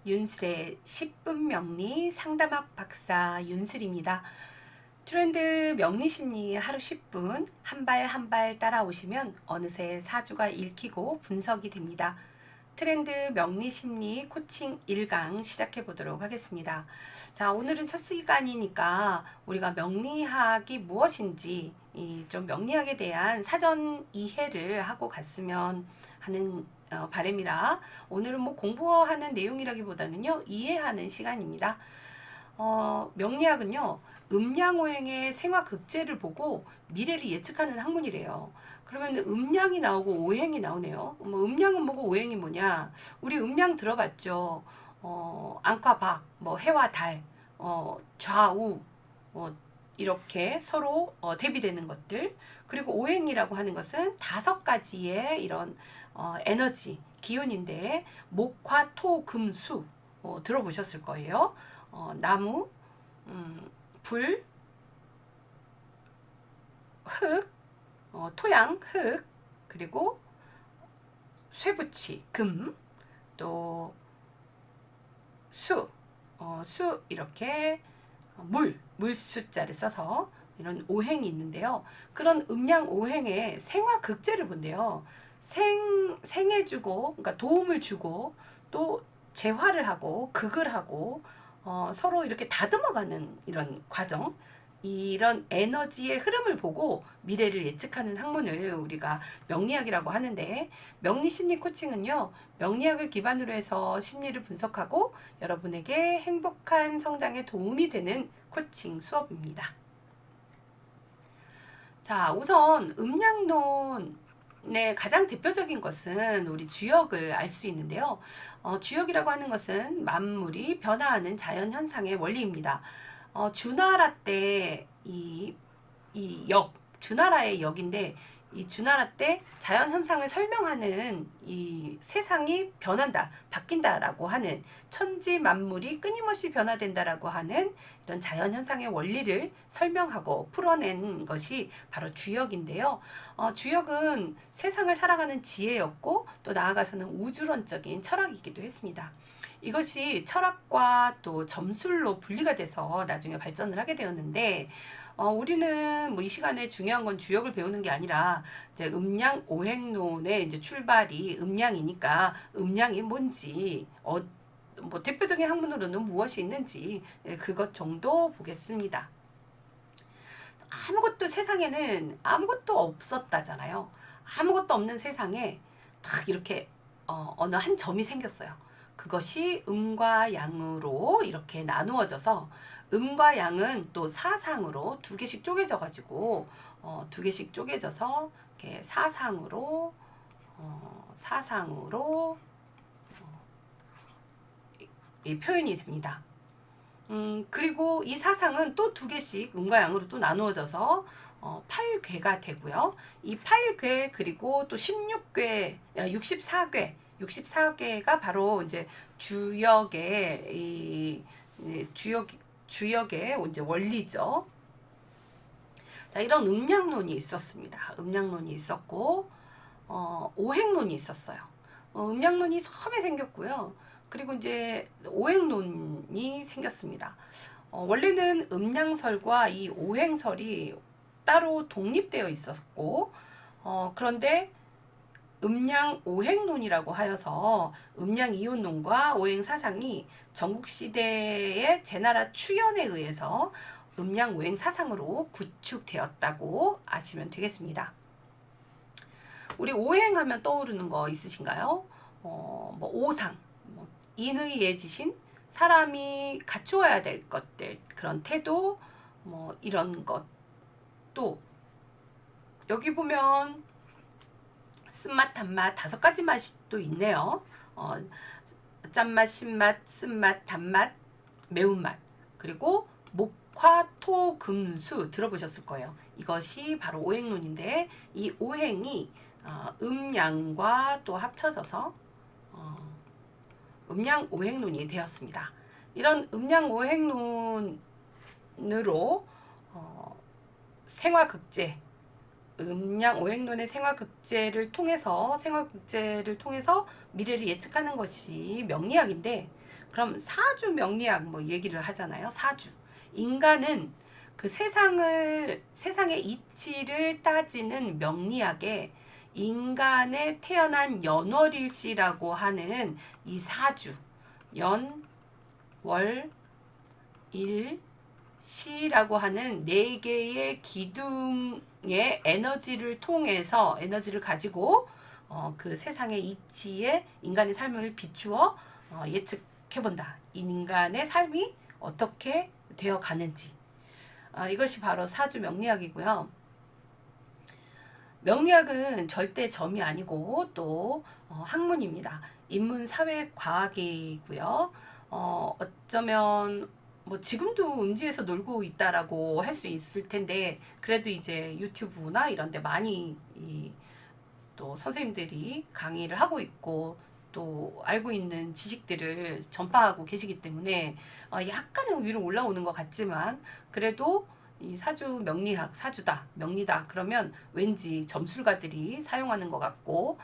윤슬의 10분 명리 상담학 박사 윤슬입니다. 트렌드 명리 심리 하루 10분 한 발 한 발 따라오시면 어느새 사주가 읽히고 분석이 됩니다. 트렌드 명리 심리 코칭 1강 시작해 보도록 하겠습니다. 자, 오늘은 첫 시간이니까 우리가 명리학이 무엇인지 좀 명리학에 대한 사전 이해를 하고 갔으면 하는 바람이라 오늘은 뭐 공부하는 내용이라기보다는요 이해하는 시간입니다. 명리학은요 음양오행의 생화극재를 보고 미래를 예측하는 학문이래요. 그러면 음양이 나오고 오행이 나오네요. 뭐 음양은 뭐고 오행이 뭐냐? 우리 음양 들어봤죠? 안과 박, 뭐 해와 달, 좌우, 이렇게 서로 대비되는 것들. 그리고 오행이라고 하는 것은 5가지의 이런 에너지, 기운인데 목화, 토, 금, 수 들어보셨을 거예요. 나무, 불, 흙, 토양, 흙, 그리고 쇠붙이, 금, 또 수, 수 이렇게 물 숫자를 써서 이런 오행이 있는데요. 그런 음양 오행의 생화극재를 본대요. 생해주고, 그러니까 도움을 주고, 또 재화를 하고, 극을 하고, 서로 이렇게 다듬어가는 이런 과정, 이런 에너지의 흐름을 보고 미래를 예측하는 학문을 우리가 명리학이라고 하는데, 명리 심리 코칭은요, 명리학을 기반으로 해서 심리를 분석하고 여러분에게 행복한 성장에 도움이 되는 코칭 수업입니다. 자, 우선 음양론의 가장 대표적인 것은 우리 주역을 알 수 있는데요. 주역이라고 하는 것은 만물이 변화하는 자연현상의 원리입니다. 주나라 때 주나라의 역인데, 이 주나라 때 자연현상을 설명하는 이 세상이 변한다, 바뀐다라고 하는 천지 만물이 끊임없이 변화된다라고 하는 이런 자연현상의 원리를 설명하고 풀어낸 것이 바로 주역인데요. 주역은 세상을 살아가는 지혜였고 또 나아가서는 우주론적인 철학이기도 했습니다. 이것이 철학과 또 점술로 분리가 돼서 나중에 발전을 하게 되었는데, 우리는 뭐 이 시간에 중요한 건 주역을 배우는 게 아니라 이제 음양 오행론의 이제 출발이 음양이니까 음양이 뭔지, 뭐 대표적인 학문으로는 무엇이 있는지 그것 정도 보겠습니다. 아무것도 세상에는 아무것도 없었다잖아요. 아무것도 없는 세상에 딱 이렇게 어느 한 점이 생겼어요. 그것이 음과 양으로 이렇게 나누어져서 음과 양은 또 사상으로 2개씩 쪼개져 가지고 2개씩 쪼개져서 이렇게 사상으로 표현이 됩니다. 그리고 이 사상은 또 2개씩 음과 양으로 또 나누어져서 8궤가 되고요. 이 8궤 그리고 또 16궤, 64궤가 바로 이제 주역의 이제 원리죠. 자, 이런 음양론이 있었습니다. 음양론이 있었고, 오행론이 있었어요. 음양론이 처음에 생겼고요. 그리고 이제 오행론이 생겼습니다. 원래는 음양설과 이 오행설이 따로 독립되어 있었고, 그런데 음양 오행론이라고 하여서 음양 이혼론과 오행 사상이 전국시대의 제나라 추연에 의해서 음양 오행 사상으로 구축되었다고 아시면 되겠습니다. 우리 오행하면 떠오르는 거 있으신가요? 뭐 오상, 뭐 인의 예지신, 사람이 갖추어야 될 것들, 그런 태도, 뭐 이런 것. 또 여기 보면 쓴맛, 단맛 5가지 맛이 또 있네요. 짠맛, 신맛, 쓴맛, 단맛, 매운맛. 그리고 목화, 토, 금, 수 들어보셨을 거예요. 이것이 바로 오행론인데, 이 오행이 음양과 또 합쳐져서 음양 오행론이 되었습니다. 이런 음양 오행론으로 생화극재, 음양 오행론의 생화극재를 통해서 미래를 예측하는 것이 명리학인데, 그럼 사주 명리학 뭐 얘기를 하잖아요. 사주. 인간은 그 세상의 이치를 따지는 명리학에 인간의 태어난 연월일시라고 하는 이 사주, 연, 월, 일, 시라고 하는 네 개의 기둥의 에너지를 통해서 에너지를 가지고 그 세상의 이치에 인간의 삶을 비추어 예측해본다. 인간의 삶이 어떻게 되어 가는지. 이것이 바로 사주 명리학이고요. 명리학은 절대 점이 아니고 또 학문입니다. 인문사회과학이고요. 어쩌면 뭐 지금도 음지에서 놀고 있다라고 할 수 있을 텐데 그래도 이제 유튜브나 이런 데 많이 또 선생님들이 강의를 하고 있고 또 알고 있는 지식들을 전파하고 계시기 때문에 약간은 위로 올라오는 것 같지만 그래도 이 사주 명리학, 사주다, 명리다 그러면 왠지 점술가들이 사용하는 것 같고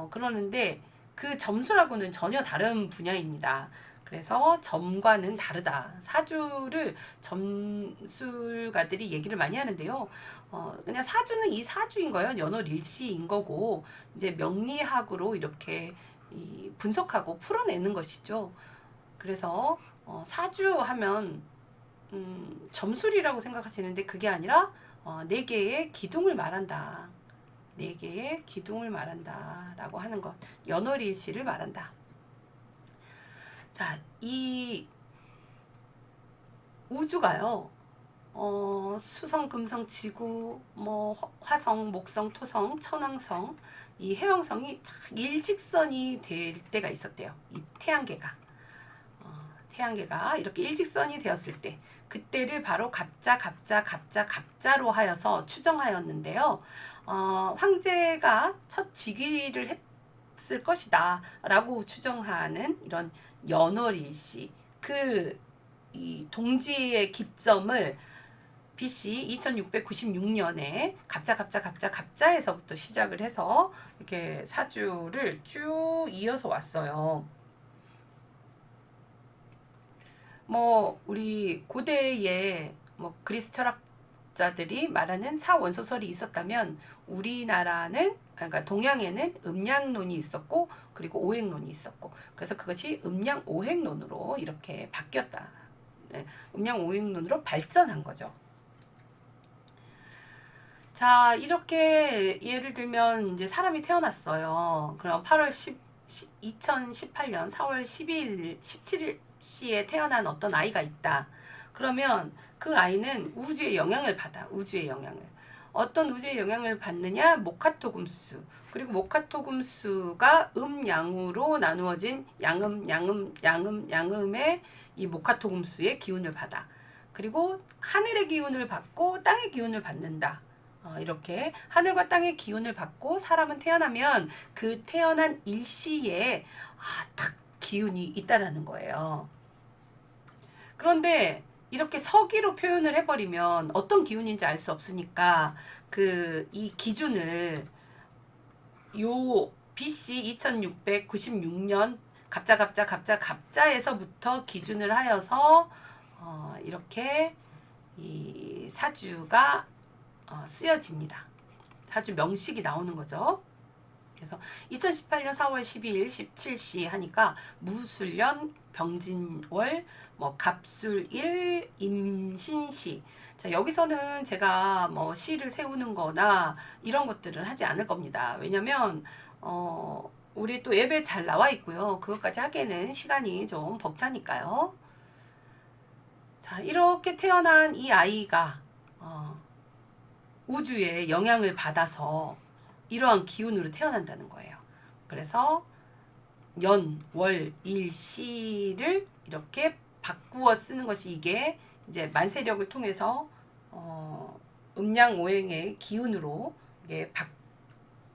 그러는데 그 점술하고는 전혀 다른 분야입니다. 그래서 점과는 다르다. 사주를 점술가들이 얘기를 많이 하는데요. 그냥 사주는 이 사주인 거예요. 연월일시인 거고 이제 명리학으로 이렇게 분석하고 풀어내는 것이죠. 그래서 사주 하면 점술이라고 생각하시는데 그게 아니라 네 개의 기둥을 말한다. 네 개의 기둥을 말한다. 라고 하는 것. 연월일시를 말한다. 자, 이 우주가요. 수성, 금성, 지구, 뭐 화성, 목성, 토성, 천왕성, 이 해왕성이 착 일직선이 될 때가 있었대요. 이 태양계가 이렇게 일직선이 되었을 때 그때를 바로 갑자로 하여서 추정하였는데요. 황제가 첫 즉위를 했을 것이다 라고 추정하는 이런 연월일시 이 동지의 기점을 BC 2696년에 갑자에서부터 시작을 해서 이렇게 사주를 쭉 이어서 왔어요. 뭐 우리 고대에 뭐 그리스 철학자들이 말하는 사원소설이 있었다면 우리나라는 그러니까 동양에는 음양론이 있었고 그리고 오행론이 있었고 그래서 그것이 음양오행론으로 이렇게 바뀌었다. 네, 음양오행론으로 발전한 거죠. 자, 이렇게 예를 들면 이제 사람이 태어났어요. 그럼 2018년 4월 12일, 17일시에 태어난 어떤 아이가 있다. 그러면 그 아이는 우주의 영향을 받아. 우주의 영향을. 어떤 우주의 영향을 받느냐? 모카토금수. 그리고 모카토금수가 음양으로 나누어진 양음의 이 모카토금수의 기운을 받아. 그리고 하늘의 기운을 받고 땅의 기운을 받는다. 이렇게 하늘과 땅의 기운을 받고 사람은 태어나면 그 태어난 일시에 딱 기운이 있다라는 거예요. 그런데 이렇게 서기로 표현을 해버리면 어떤 기운인지 알 수 없으니까 이 기준을 요 BC 2696년 갑자에서부터 기준을 하여서 이렇게 이 사주가 쓰여집니다. 사주 명식이 나오는 거죠. 그래서 2018년 4월 12일 17시 하니까 무술년 병진월 뭐 갑술일 임신시. 자, 여기서는 제가 뭐 시를 세우는 거나 이런 것들은 하지 않을 겁니다. 왜냐면 우리 또 예배 잘 나와 있고요. 그것까지 하기에는 시간이 좀 벅차니까요. 자, 이렇게 태어난 이 아이가 우주의 영향을 받아서 이러한 기운으로 태어난다는 거예요. 그래서 연, 월, 일, 시를 이렇게 바꾸어 쓰는 것이 이게 이제 만세력을 통해서 음양오행의 기운으로 이게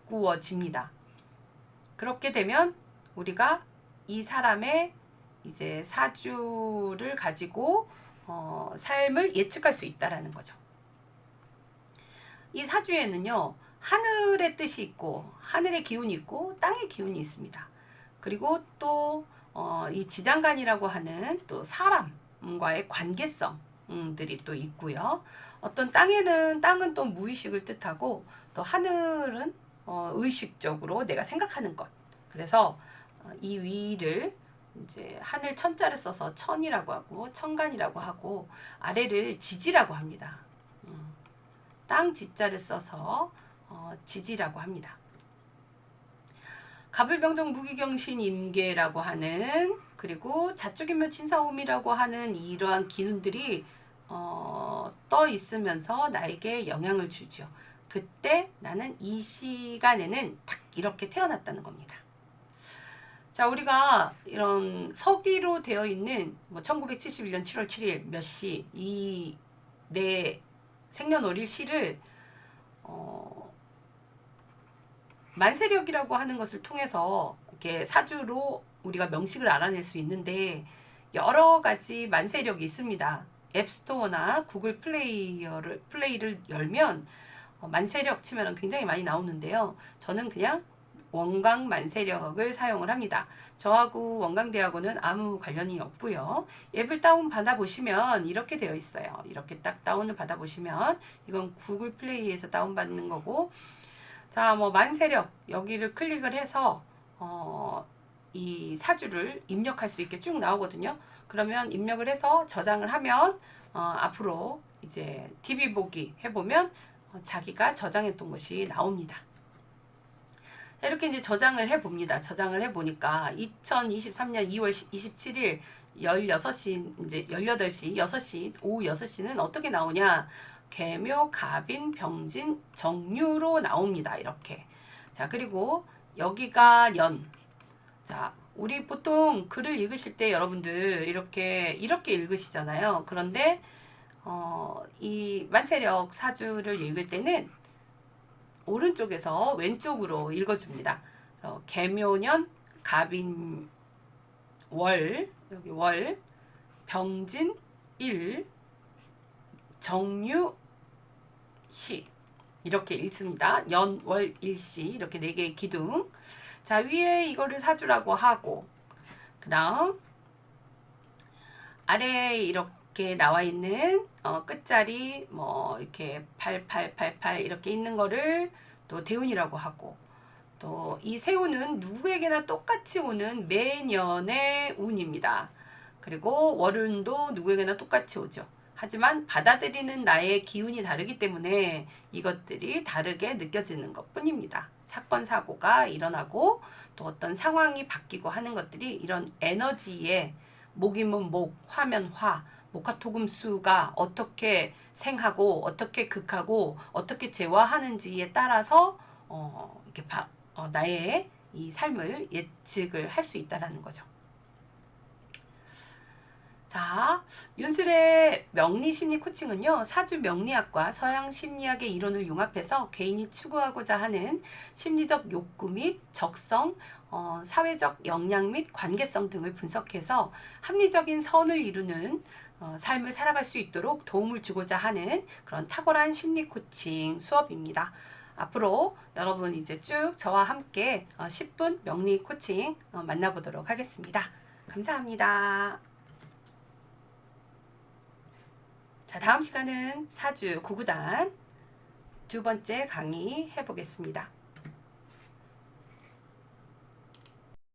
바꾸어집니다. 그렇게 되면 우리가 이 사람의 이제 사주를 가지고 삶을 예측할 수 있다라는 거죠. 이 사주에는요, 하늘의 뜻이 있고, 하늘의 기운이 있고, 땅의 기운이 있습니다. 그리고 또, 이 지장간이라고 하는 또 사람과의 관계성들이 또 있고요. 어떤 땅은 또 무의식을 뜻하고 또 하늘은 의식적으로 내가 생각하는 것. 그래서 이 위를 이제 하늘 천자를 써서 천이라고 하고 천간이라고 하고 아래를 지지라고 합니다. 땅 지자를 써서 지지라고 합니다. 갑을병정 무기경신 임계라고 하는 그리고 자축인묘 친사오미라고 하는 이러한 기운들이 떠 있으면서 나에게 영향을 주죠. 그때 나는 이 시간에는 딱 이렇게 태어났다는 겁니다. 자, 우리가 이런 서기로 되어 있는 1971년 7월 7일 몇 시 이 내 생년월일 시를 만세력이라고 하는 것을 통해서 이렇게 사주로 우리가 명식을 알아낼 수 있는데 여러 가지 만세력이 있습니다. 앱스토어나 구글 플레이를 열면 만세력 치면 굉장히 많이 나오는데요. 저는 그냥 원광 만세력을 사용을 합니다. 저하고 원광대하고는 아무 관련이 없고요. 앱을 다운 받아 보시면 이렇게 되어 있어요. 이렇게 딱 다운을 받아 보시면 이건 구글 플레이에서 다운 받는 거고, 자, 만세력 여기를 클릭을 해서 이 사주를 입력할 수 있게 쭉 나오거든요. 그러면 입력을 해서 저장을 하면 앞으로 이제 DB 보기 해보면 자기가 저장했던 것이 나옵니다. 이렇게 이제 저장을 해봅니다. 저장을 해보니까 2023년 2월 27일 16시, 이제 18시, 6시, 오후 6시는 어떻게 나오냐. 개묘, 갑인, 병진, 정유로 나옵니다. 이렇게. 자, 그리고 여기가 연. 자, 우리 보통 글을 읽으실 때 여러분들 이렇게 읽으시잖아요. 그런데 이 만세력 사주를 읽을 때는 오른쪽에서 왼쪽으로 읽어줍니다. 개묘년, 갑인, 월, 여기 월, 병진, 일, 정유, 시 이렇게 읽습니다. 연, 월, 일시 이렇게 4개의 기둥. 자, 위에 이거를 사주라고 하고 그 다음 아래에 이렇게 나와 있는 끝자리 이렇게 8888 이렇게 있는 거를 또 대운이라고 하고, 또 이 세운은 누구에게나 똑같이 오는 매년의 운입니다. 그리고 월운도 누구에게나 똑같이 오죠. 하지만 받아들이는 나의 기운이 다르기 때문에 이것들이 다르게 느껴지는 것 뿐입니다. 사건 사고가 일어나고 또 어떤 상황이 바뀌고 하는 것들이 이런 에너지에 목이면 목, 화면 화, 목화토금수가 어떻게 생하고 어떻게 극하고 어떻게 재화하는지에 따라서 이렇게 나의 이 삶을 예측을 할 수 있다라는 거죠. 자, 윤술의 명리심리 코칭은요, 사주 명리학과 서양 심리학의 이론을 융합해서 개인이 추구하고자 하는 심리적 욕구 및 적성, 사회적 역량 및 관계성 등을 분석해서 합리적인 선을 이루는 삶을 살아갈 수 있도록 도움을 주고자 하는 그런 탁월한 심리 코칭 수업입니다. 앞으로 여러분 이제 쭉 저와 함께 10분 명리 코칭 만나보도록 하겠습니다. 감사합니다. 자, 다음 시간은 사주 구구단 두 번째 강의 해보겠습니다.